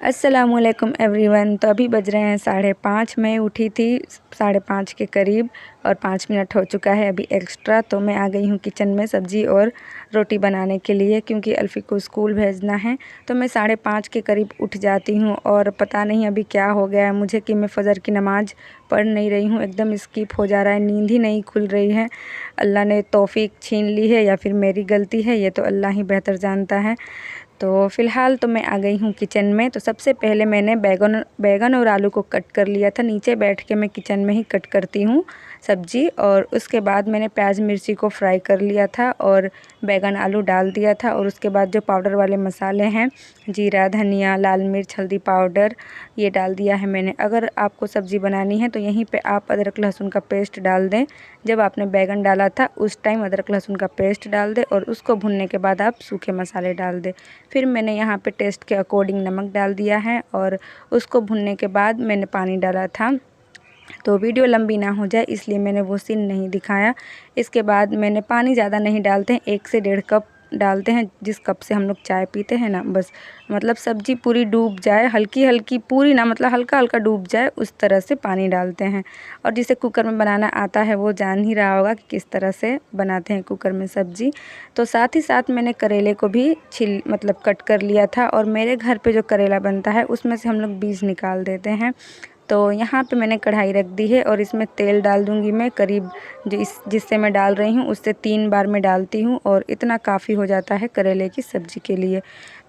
अस्सलामुअलैकुम एवरीवन। तो अभी बज रहे हैं 5:30। मैं उठी थी 5:30 के करीब और 5 मिनट हो चुका है अभी एक्स्ट्रा। तो मैं आ गई हूँ किचन में सब्ज़ी और रोटी बनाने के लिए, क्योंकि अल्फ़ी को स्कूल भेजना है। तो मैं 5:30 के करीब उठ जाती हूँ और पता नहीं अभी क्या हो गया है मुझे कि मैं फ़जर की नमाज़ पढ़ नहीं रही हूँ। एकदम स्किप हो जा रहा है, नींद ही नहीं खुल रही है। अल्लाह ने तौफ़ीक छीन ली है या फिर मेरी गलती है, ये तो अल्लाह ही बेहतर जानता है। तो फ़िलहाल तो मैं आ गई हूँ किचन में। तो सबसे पहले मैंने बैगन और आलू को कट कर लिया था। नीचे बैठ के मैं किचन में ही कट करती हूँ सब्ज़ी। और उसके बाद मैंने प्याज मिर्ची को फ्राई कर लिया था और बैगन आलू डाल दिया था। और उसके बाद जो पाउडर वाले मसाले हैं, जीरा, धनिया, लाल मिर्च, हल्दी पाउडर, ये डाल दिया है मैंने। अगर आपको सब्ज़ी बनानी है तो यहीं पे आप अदरक लहसुन का पेस्ट डाल दें। जब आपने बैगन डाला था उस टाइम अदरक लहसुन का पेस्ट डाल दें और उसको भुनने के बाद आप सूखे मसाले डाल दें। फिर मैंने यहाँ पे टेस्ट के अकॉर्डिंग नमक डाल दिया है और उसको भुनने के बाद मैंने पानी डाला था। तो वीडियो लंबी ना हो जाए इसलिए मैंने वो सीन नहीं दिखाया। इसके बाद मैंने पानी ज़्यादा नहीं डालते हैं, 1 से 1.5 कप डालते हैं, जिस कप से हम लोग चाय पीते हैं ना, बस। मतलब सब्ज़ी पूरी डूब जाए, हल्की हल्की, पूरी ना, मतलब हल्का हल्का डूब जाए, उस तरह से पानी डालते हैं। और जिसे कुकर में बनाना आता है वो जान ही रहा होगा कि किस तरह से बनाते हैं कुकर में सब्ज़ी। तो साथ ही साथ मैंने करेले को भी मतलब कट कर लिया था। और मेरे घर पे जो करेला बनता है उसमें से हम लोग बीज निकाल देते हैं। तो यहाँ पे मैंने कढ़ाई रख दी है और इसमें तेल डाल दूँगी मैं करीब, जिससे मैं डाल रही हूँ उससे 3 बार मैं डालती हूँ और इतना काफ़ी हो जाता है करेले की सब्ज़ी के लिए।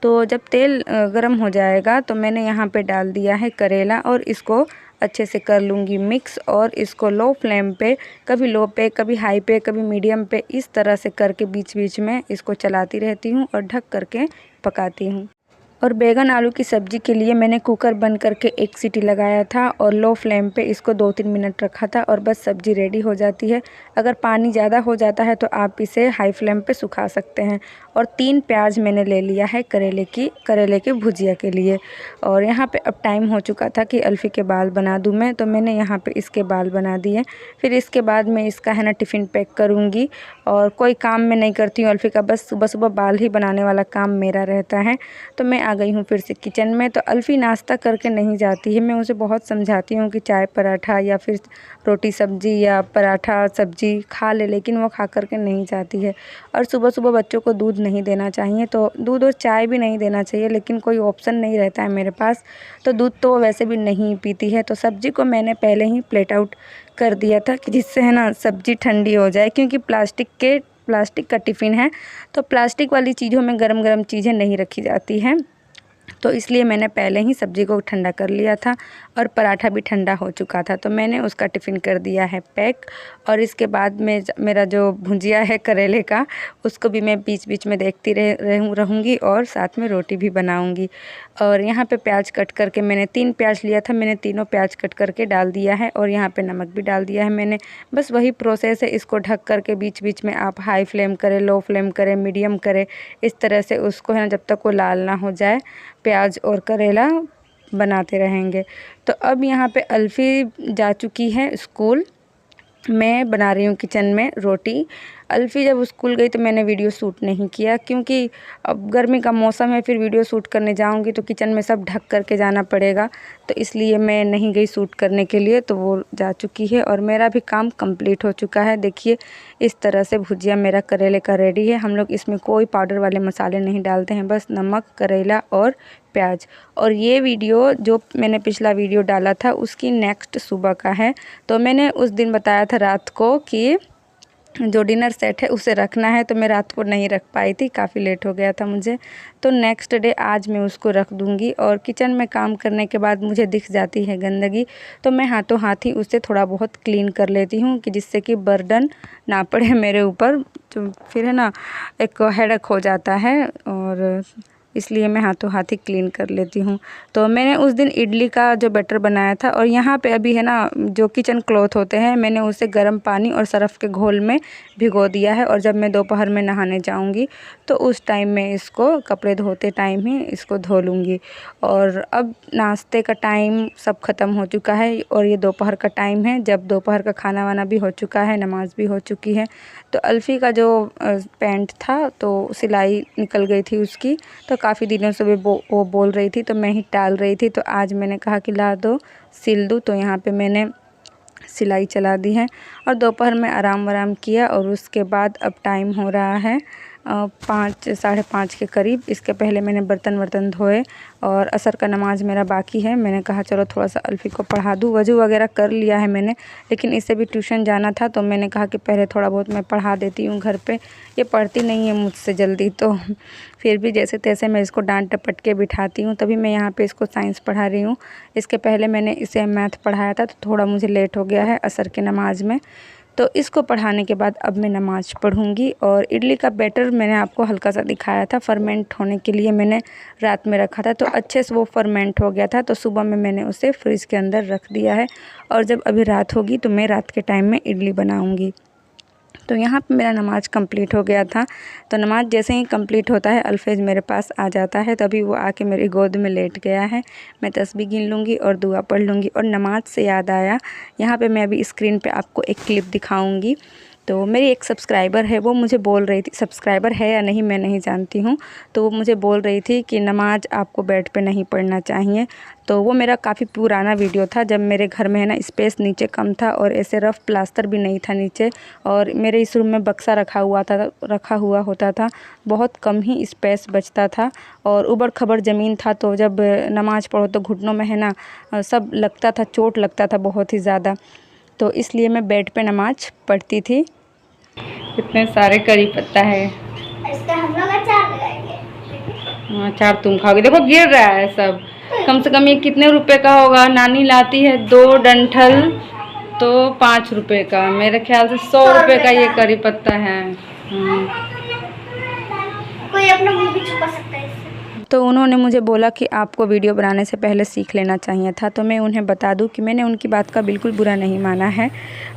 तो जब तेल गरम हो जाएगा तो मैंने यहाँ पे डाल दिया है करेला और इसको अच्छे से कर लूँगी मिक्स। और इसको लो फ्लेम पे, कभी लो पे, कभी हाई पे, कभी मीडियम पे, इस तरह से करके बीच बीच में इसको चलाती रहती हूँ और ढक करके पकाती हूँ। और बैगन आलू की सब्ज़ी के लिए मैंने कुकर बंद करके 1 सीटी लगाया था और लो फ्लेम पे इसको 2-3 मिनट रखा था और बस सब्ज़ी रेडी हो जाती है। अगर पानी ज़्यादा हो जाता है तो आप इसे हाई फ्लेम पे सुखा सकते हैं। और 3 प्याज मैंने ले लिया है करेले की भुजिया के लिए। और यहाँ पे अब टाइम हो चुका था कि अल्फ़ी के बाल बना दूँ मैं, तो मैंने यहाँ पे इसके बाल बना दिए। फिर इसके बाद मैं इसका है ना टिफ़िन पैक करूँगी। और कोई काम मैं नहीं करती हूँ अल्फ़ी का, बस सुबह सुबह बाल ही बनाने वाला काम मेरा रहता है। तो मैं आ गई हूँ फिर से किचन में। तो अल्फ़ी नाश्ता करके नहीं जाती है, मैं उसे बहुत समझाती हूँ कि चाय पराठा या फिर रोटी सब्ज़ी या पराठा सब्ज़ी खा ले, लेकिन वो खा कर के नहीं जाती है। और सुबह सुबह बच्चों को दूध नहीं देना चाहिए, तो दूध और चाय भी नहीं देना चाहिए, लेकिन कोई ऑप्शन नहीं रहता है मेरे पास। तो दूध तो वो वैसे भी नहीं पीती है। तो सब्ज़ी को मैंने पहले ही प्लेट आउट कर दिया था कि जिससे है ना सब्ज़ी ठंडी हो जाए, क्योंकि प्लास्टिक का टिफ़िन है तो प्लास्टिक वाली चीज़ों में गरम गरम चीज़ें नहीं रखी जाती हैं। तो इसलिए मैंने पहले ही सब्ज़ी को ठंडा कर लिया था और पराठा भी ठंडा हो चुका था, तो मैंने उसका टिफ़िन कर दिया है पैक। और इसके बाद में मेरा जो भुजिया है करेले का, उसको भी मैं बीच बीच में देखती रहूँगी और साथ में रोटी भी बनाऊँगी। और यहाँ पे प्याज कट करके मैंने 3 प्याज लिया था, मैंने तीनों प्याज कट करके डाल दिया है और यहाँ पे नमक भी डाल दिया है मैंने। बस वही प्रोसेस है, इसको ढक करके बीच बीच में आप हाई फ्लेम करें, लो फ्लेम करें, मीडियम करें, इस तरह से उसको है ना जब तक वो लाल ना हो जाए प्याज और करेला बनाते रहेंगे। तो अब यहाँ पे अल्फ़ी जा चुकी है स्कूल, मैं बना रही हूँ किचन में रोटी। अल्फ़ी जब स्कूल गई तो मैंने वीडियो शूट नहीं किया, क्योंकि अब गर्मी का मौसम है, फिर वीडियो शूट करने जाऊँगी तो किचन में सब ढक कर के जाना पड़ेगा, तो इसलिए मैं नहीं गई शूट करने के लिए। तो वो जा चुकी है और मेरा भी काम कंप्लीट हो चुका है। देखिए इस तरह से भुजिया मेरा करेले का रेडी है। हम लोग इसमें कोई पाउडर वाले मसाले नहीं डालते हैं, बस नमक, करेला और प्याज। और ये वीडियो जो मैंने पिछला वीडियो डाला था उसकी नेक्स्ट सुबह का है। तो मैंने उस दिन बताया था रात को कि जो डिनर सेट है उसे रखना है, तो मैं रात को नहीं रख पाई थी, काफ़ी लेट हो गया था मुझे। तो नेक्स्ट डे आज मैं उसको रख दूँगी। और किचन में काम करने के बाद मुझे दिख जाती है गंदगी, तो मैं हाथों हाथ ही उसे थोड़ा बहुत क्लीन कर लेती हूँ, कि जिससे कि बर्डन ना पड़े मेरे ऊपर, तो फिर है ना एक हेडेक हो जाता है, और इसलिए मैं हाथों हाथ ही क्लीन कर लेती हूँ। तो मैंने उस दिन इडली का जो बैटर बनाया था, और यहाँ पे अभी है ना जो किचन क्लॉथ होते हैं, मैंने उसे गर्म पानी और सरफ़ के घोल में भिगो दिया है। और जब मैं दोपहर में नहाने जाऊँगी तो उस टाइम में इसको, कपड़े धोते टाइम ही इसको धो लूँगी। और अब नाश्ते का टाइम सब ख़त्म हो चुका है और ये दोपहर का टाइम है, जब दोपहर का खाना वाना भी हो चुका है, नमाज़ भी हो चुकी है। तो अल्फ़ी का जो पैंट था तो सिलाई निकल गई थी उसकी, तो काफ़ी दिनों से वो बोल रही थी, तो मैं ही टाल रही थी। तो आज मैंने कहा कि ला दो सिल दूँ, तो यहाँ पे मैंने सिलाई चला दी है और दोपहर में आराम किया। और उसके बाद अब टाइम हो रहा है 5 साढ़े 5 के करीब। इसके पहले मैंने बर्तन धोए और असर का नमाज़ मेरा बाकी है। मैंने कहा चलो थोड़ा सा अल्फ़ी को पढ़ा दूँ। वज़ू वगैरह कर लिया है मैंने, लेकिन इसे भी ट्यूशन जाना था, तो मैंने कहा कि पहले थोड़ा बहुत मैं पढ़ा देती हूँ घर पे। ये पढ़ती नहीं है मुझसे जल्दी, तो फिर भी जैसे तैसे मैं इसको डांट डपट के बिठाती हूँ। तभी मैं यहाँ पे इसको साइंस पढ़ा रही हूँ। इसके पहले मैंने इसे मैथ पढ़ाया था, तो थोड़ा मुझे लेट हो गया है असर के नमाज़ में। तो इसको पढ़ाने के बाद अब मैं नमाज़ पढ़ूँगी। और इडली का बैटर मैंने आपको हल्का सा दिखाया था, फर्मेंट होने के लिए मैंने रात में रखा था, तो अच्छे से वो फर्मेंट हो गया था। तो सुबह में मैंने उसे फ्रिज के अंदर रख दिया है और जब अभी रात होगी तो मैं रात के टाइम में इडली बनाऊँगी। तो यहाँ पे मेरा नमाज़ कंप्लीट हो गया था। तो नमाज़ जैसे ही कंप्लीट होता है अल्फेज़ मेरे पास आ जाता है, तभी वो आके मेरी गोद में लेट गया है। मैं तस्बीह गिन लूँगी और दुआ पढ़ लूँगी। और नमाज़ से याद आया, यहाँ पे मैं अभी स्क्रीन पे आपको एक क्लिप दिखाऊँगी। तो मेरी एक सब्सक्राइबर है, वो मुझे बोल रही थी, सब्सक्राइबर है या नहीं मैं नहीं जानती हूँ, तो वो मुझे बोल रही थी कि नमाज़ आपको बेड पे नहीं पढ़ना चाहिए। तो वो मेरा काफ़ी पुराना वीडियो था, जब मेरे घर में है ना स्पेस नीचे कम था और ऐसे रफ़ प्लास्टर भी नहीं था नीचे, और मेरे इस रूम में बक्सा रखा हुआ होता था। बहुत कम ही स्पेस बचता था और ऊबड़ खबड़ ज़मीन था। तो जब नमाज़ पढ़ो तो घुटनों में है ना सब लगता था, चोट लगता था बहुत ही ज़्यादा। तो इसलिए मैं बेड पे नमाज़ पढ़ती थी। कितने सारे करी पत्ता है, इसका हम लोग अचार लगाएंगे। अचार तुम खाओगे? देखो गिर रहा है सब। कम से कम ये कितने रुपए का होगा? नानी लाती है 2 डंठल तो 5 रुपए का, मेरे ख्याल से 100 रुपए का ये करी पत्ता है। कोई अपना मुंह भी छुपा सकता है इससे। तो उन्होंने मुझे बोला कि आपको वीडियो बनाने से पहले सीख लेना चाहिए था। तो मैं उन्हें बता दूं कि मैंने उनकी बात का बिल्कुल बुरा नहीं माना है।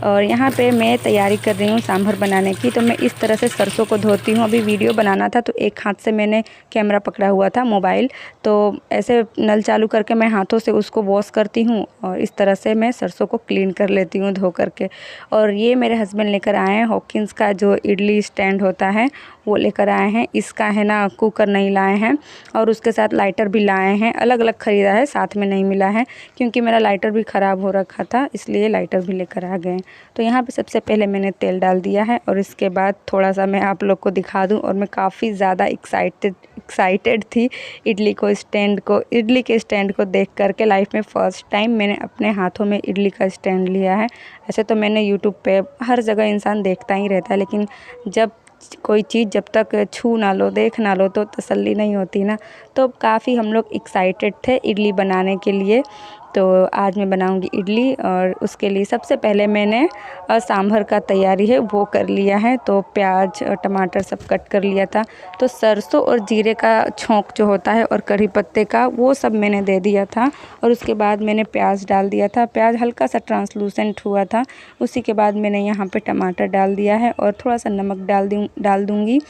और यहाँ पे मैं तैयारी कर रही हूँ सांभर बनाने की। तो मैं इस तरह से सरसों को धोती हूँ। अभी वीडियो बनाना था तो एक हाथ से मैंने कैमरा पकड़ा हुआ था, मोबाइल, तो ऐसे नल चालू करके मैं हाथों से उसको वॉश करती हूँ और इस तरह से मैं सरसों को क्लीन कर लेती हूँ धो करके। और ये मेरे हस्बैंड लेकर आए हैं हॉकिंस का जो इडली स्टैंड होता है, वो लेकर आए हैं। इसका है ना कुकर नहीं लाए हैं और उसके साथ लाइटर भी लाए हैं। अलग अलग ख़रीदा है, साथ में नहीं मिला है, क्योंकि मेरा लाइटर भी ख़राब हो रखा था, इसलिए लाइटर भी लेकर आ गए। तो यहाँ पे सबसे पहले मैंने तेल डाल दिया है और इसके बाद थोड़ा सा मैं आप लोग को दिखा दूँ। और मैं काफ़ी ज़्यादा एक्साइटेड थी इडली के स्टैंड को देख करके। लाइफ में फ़र्स्ट टाइम मैंने अपने हाथों में इडली का स्टैंड लिया है। ऐसे तो मैंने यूट्यूब पे हर जगह इंसान देखता ही रहता है, लेकिन जब कोई चीज़ जब तक छू ना लो, देख ना लो, तो तसल्ली नहीं होती ना। तो काफ़ी हम लोग एक्साइटेड थे इडली बनाने के लिए। तो आज मैं बनाऊंगी इडली और उसके लिए सबसे पहले मैंने सांभर का तैयारी है वो कर लिया है। तो प्याज और टमाटर सब कट कर लिया था। तो सरसों और जीरे का छोंक जो होता है और कढ़ी पत्ते का, वो सब मैंने दे दिया था। और उसके बाद मैंने प्याज डाल दिया था। प्याज हल्का सा ट्रांसलूसेंट हुआ था। उसी के बाद मैंने यहाँ पे टमाटर डाल दिया है और थोड़ा सा नमक डाल दूँगी।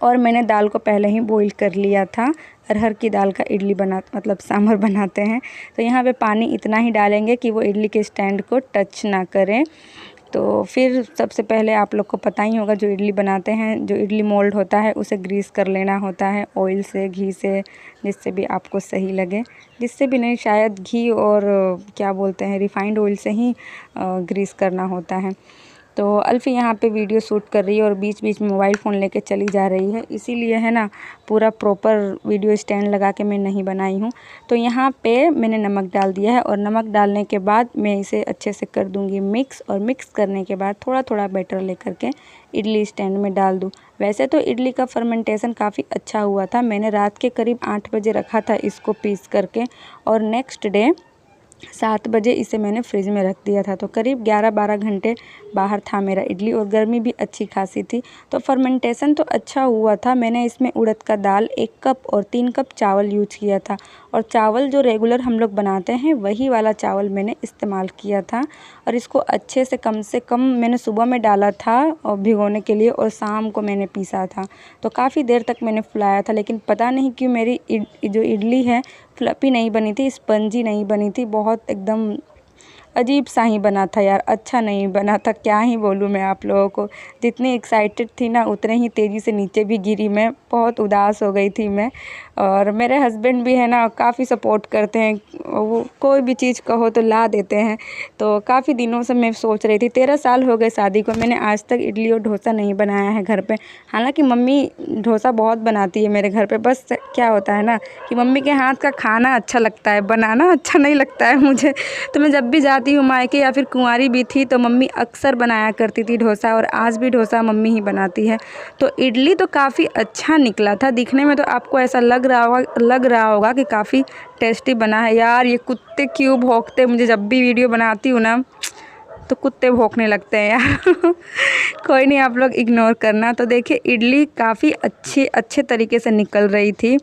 और मैंने दाल को पहले ही बॉईल कर लिया था। अरहर की दाल का इडली मतलब सांभर बनाते हैं। तो यहाँ पे पानी इतना ही डालेंगे कि वो इडली के स्टैंड को टच ना करें। तो फिर सबसे पहले आप लोग को पता ही होगा, जो इडली बनाते हैं, जो इडली मोल्ड होता है उसे ग्रीस कर लेना होता है ऑयल से, घी से, जिससे भी आपको सही लगे। जिससे भी नहीं, शायद घी और क्या बोलते हैं, रिफाइंड ऑयल से ही ग्रीस करना होता है। तो अल्फ़ी यहाँ पे वीडियो शूट कर रही है और बीच बीच में मोबाइल फ़ोन लेके चली जा रही है, इसीलिए है ना पूरा प्रॉपर वीडियो स्टैंड लगा के मैं नहीं बनाई हूँ। तो यहाँ पे मैंने नमक डाल दिया है और नमक डालने के बाद मैं इसे अच्छे से कर दूँगी मिक्स। और मिक्स करने के बाद थोड़ा थोड़ा बैटर लेकर के इडली स्टैंड में डाल दूँ। वैसे तो इडली का फर्मेंटेशन काफ़ी अच्छा हुआ था। मैंने रात के करीब 8 बजे रखा था इसको पीस करके और नेक्स्ट डे 7 बजे इसे मैंने फ्रिज में रख दिया था। तो करीब 11-12 घंटे बाहर था मेरा इडली और गर्मी भी अच्छी खासी थी। तो फर्मेंटेशन तो अच्छा हुआ था। मैंने इसमें उड़द का दाल 1 कप और 3 कप चावल यूज किया था। और चावल जो रेगुलर हम लोग बनाते हैं वही वाला चावल मैंने इस्तेमाल किया था। और इसको अच्छे से कम मैंने सुबह में डाला था और भिगोने के लिए, और शाम को मैंने पीसा था। तो काफ़ी देर तक मैंने फुलाया था, लेकिन पता नहीं क्यों मेरी जो इडली है फ्लफ़ी नहीं बनी थी, स्पंजी नहीं बनी थी, बहुत एकदम अजीब सा ही बना था यार, अच्छा नहीं बना था, क्या ही बोलूँ मैं आप लोगों को। जितनी एक्साइटेड थी ना उतने ही तेज़ी से नीचे भी गिरी मैं, बहुत उदास हो गई थी मैं। और मेरे हस्बैंड भी है ना काफ़ी सपोर्ट करते हैं, वो कोई भी चीज़ कहो तो ला देते हैं। तो काफ़ी दिनों से मैं सोच रही थी, 13 साल हो गए शादी को, मैंने आज तक इडली और डोसा नहीं बनाया है घर पे। हालांकि मम्मी डोसा बहुत बनाती है मेरे घर पे, बस क्या होता है ना कि मम्मी के हाथ का खाना अच्छा लगता है, बनाना अच्छा नहीं लगता है मुझे। तो मैं जब भी जाती हूँ मायके या फिर कुंवारी भी थी तो मम्मी अक्सर बनाया करती थी डोसा, और आज भी डोसा मम्मी ही बनाती है। तो इडली तो काफ़ी अच्छा निकला था, दिखने में तो आपको ऐसा लग रहा होगा कि काफ़ी टेस्टी बना है। यार ये कुत्ते क्यों भौंकते, मुझे जब भी वीडियो बनाती हूँ ना तो कुत्ते भौंकने लगते हैं यार। कोई नहीं, आप लोग इग्नोर करना। तो देखिए इडली काफ़ी अच्छे तरीके से निकल रही थी,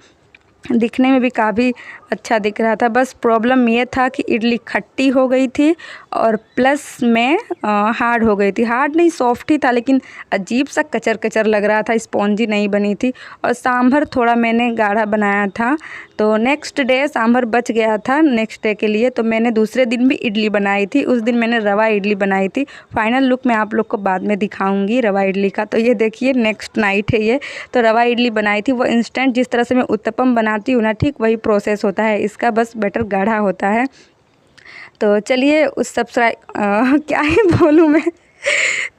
दिखने में भी काफ़ी अच्छा दिख रहा था। बस प्रॉब्लम ये था कि इडली खट्टी हो गई थी और प्लस में हार्ड हो गई थी। हार्ड नहीं, सॉफ्ट ही था, लेकिन अजीब सा कचर कचर लग रहा था, स्पॉन्जी नहीं बनी थी। और सांभर थोड़ा मैंने गाढ़ा बनाया था, तो नेक्स्ट डे सांभर बच गया था नेक्स्ट डे के लिए, तो मैंने दूसरे दिन भी इडली बनाई थी। उस दिन मैंने रवा इडली बनाई थी। फाइनल लुक मैं आप लोग को बाद में दिखाऊंगी रवा इडली का। तो ये देखिए नेक्स्ट नाइट है ये। तो रवा इडली बनाई थी, वो इंस्टेंट जिस तरह से मैं उत्तपम बनाती हूँ ना, ठीक वही प्रोसेस होता है इसका, बस बैटर गाढ़ा होता है। तो चलिए उस क्या ही बोलूँ मैं।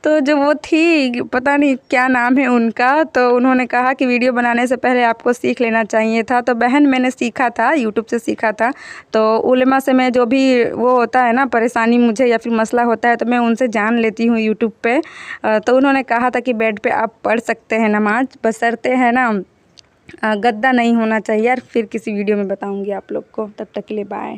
तो जो वो थी, पता नहीं क्या नाम है उनका, तो उन्होंने कहा कि वीडियो बनाने से पहले आपको सीख लेना चाहिए था। तो बहन मैंने सीखा था, यूट्यूब से सीखा था। तो उलेमा से मैं जो भी वो होता है ना परेशानी मुझे या फिर मसला होता है तो मैं उनसे जान लेती हूँ यूट्यूब पे। तो उन्होंने कहा था कि बेड पे आप पढ़ सकते हैं नमाज, बशर्ते है ना गद्दा नहीं होना चाहिए यार। फिर किसी वीडियो में बताऊँगी आप लोग को, तब तक के लिए बाय।